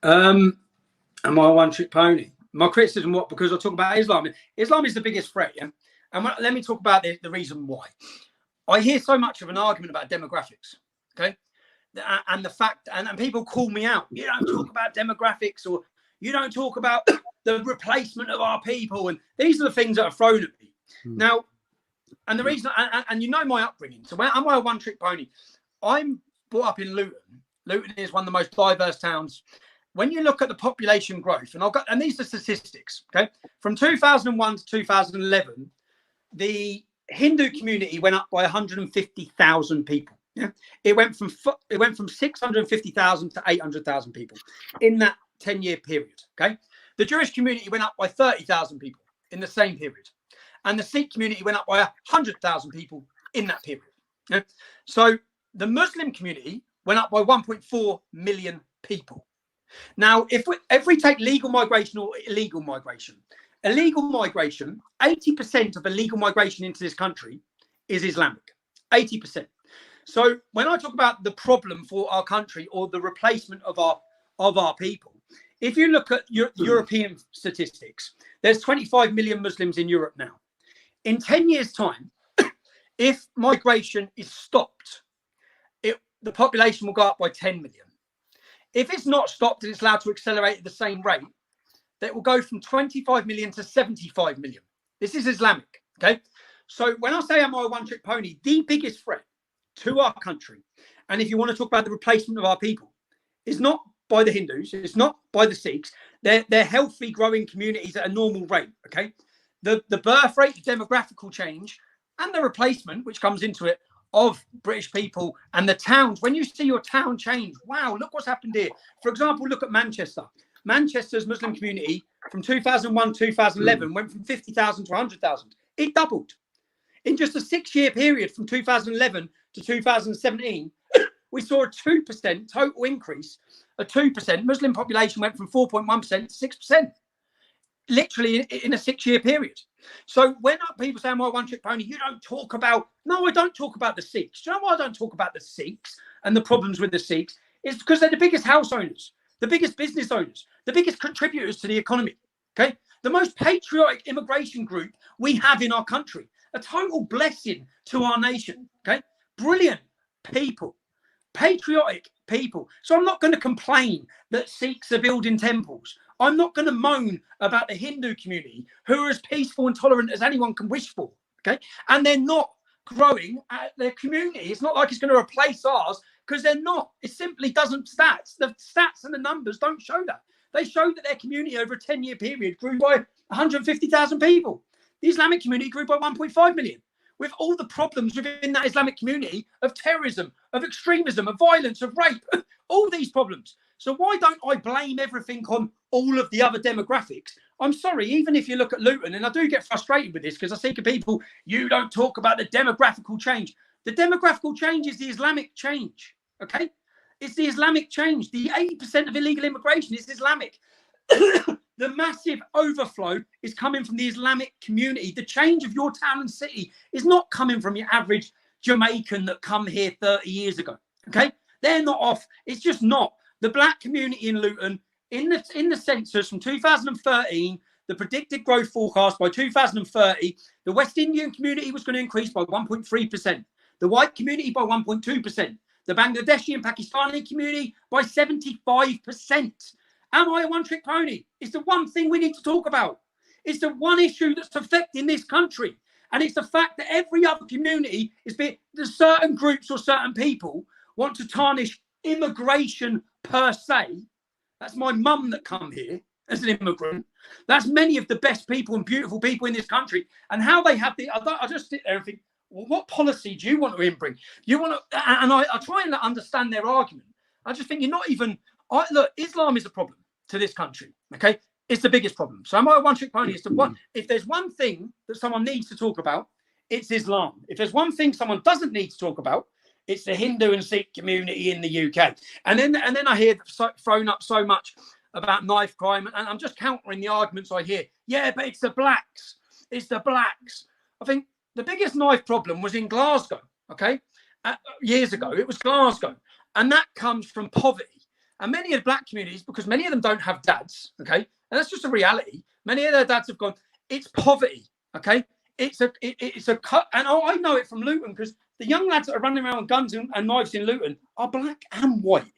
Am I a one-trick pony? My criticism, what? Because I talk about Islam. Islam is the biggest threat, yeah? And let me talk about the reason why. I hear so much of an argument about demographics, okay? And the fact, and people call me out. You don't talk about demographics, or you don't talk about the replacement of our people. And these are the things that are thrown at me. Now, and the reason, and you know my upbringing. So am I a one-trick pony? I'm brought up in Luton. Luton is one of the most diverse towns. When you look at the population growth, and these are statistics, okay? From 2001 to 2011, the Hindu community went up by 150,000 people. Yeah, it went from 650,000 to 800,000 people in that 10-year period. Okay, the Jewish community went up by 30,000 people in the same period, and the Sikh community went up by 100,000 people in that period. Yeah? So the Muslim community went up by 1.4 million people. Now, if we take legal migration or illegal migration, 80% of illegal migration into this country is Islamic. 80%. So when I talk about the problem for our country or the replacement of our people, if you look at European statistics, there's 25 million Muslims in Europe now. In 10 years' time, if migration is stopped, the population will go up by 10 million. If it's not stopped and it's allowed to accelerate at the same rate, that will go from 25 million to 75 million. This is Islamic, okay? So when I say am I a one-trick pony, the biggest threat to our country, and if you want to talk about the replacement of our people, is not by the Hindus, it's not by the Sikhs. They're healthy, growing communities at a normal rate, okay? The birth rate, the demographical change, and the replacement, which comes into it, of British people and the towns. When you see your town change, wow, look what's happened here. For example, look at Manchester. Manchester's Muslim community from 2001 to 2011 went from 50,000 to 100,000. It doubled. In just a 6-year period from 2011 to 2017, we saw a 2% total increase. A 2% Muslim population went from 4.1% to 6%. Literally in a 6-year period. So when people say, am I a one-trick pony? You don't talk about, no, I don't talk about the Sikhs. Do you know why I don't talk about the Sikhs and the problems with the Sikhs? It's because they're the biggest house owners, the biggest business owners, the biggest contributors to the economy. Okay. The most patriotic immigration group we have in our country, a total blessing to our nation. Okay. Brilliant people, patriotic people. So I'm not going to complain that Sikhs are building temples. I'm not going to moan about the Hindu community, who are as peaceful and tolerant as anyone can wish for, okay? And they're not growing at their community. It's not like it's going to replace ours, because they're not. It simply doesn't the stats and the numbers don't show that. They show that their community over a 10-year period grew by 150,000 people. The Islamic community grew by 1.5 million. With all the problems within that Islamic community of terrorism, of extremism, of violence, of rape, all these problems. So why don't I blame everything on all of the other demographics? I'm sorry, even if you look at Luton, and I do get frustrated with this because I see people, you don't talk about the demographical change. The demographical change is the Islamic change, okay? It's the Islamic change. The 80% of illegal immigration is Islamic. The massive overflow is coming from the Islamic community. The change of your town and city is not coming from your average Jamaican that come here 30 years ago, okay? They're not off. It's just not. The black community in Luton, in the census from 2013, the predicted growth forecast by 2030, the West Indian community was going to increase by 1.3%, the white community by 1.2%, the Bangladeshi and Pakistani community by 75%. Am I a one-trick pony? It's the one thing we need to talk about. It's the one issue that's affecting this country. And it's the fact that every other community there's certain groups or certain people want to tarnish immigration per se. That's my mum that come here as an immigrant. That's many of the best people and beautiful people in this country. And how they have I just sit there and think, well, what policy do you want to bring? You want to, and I try and understand their argument. I just think you're not even, look, Islam is a problem to this country, okay? It's the biggest problem. So am I a one-trick pony? It's the one. If there's one thing that someone needs to talk about, it's Islam. If there's one thing someone doesn't need to talk about, it's the Hindu and Sikh community in the UK. And then I hear thrown up so much about knife crime, and I'm just countering the arguments I hear. Yeah, but it's the blacks. It's the blacks. I think the biggest knife problem was in Glasgow, okay? Years ago, it was Glasgow. And that comes from poverty. And many of the black communities, because many of them don't have dads, okay, and that's just a reality. Many of their dads have gone. It's poverty, okay. It's a cut, and I know it from Luton because the young lads that are running around with guns and knives in Luton are black and white.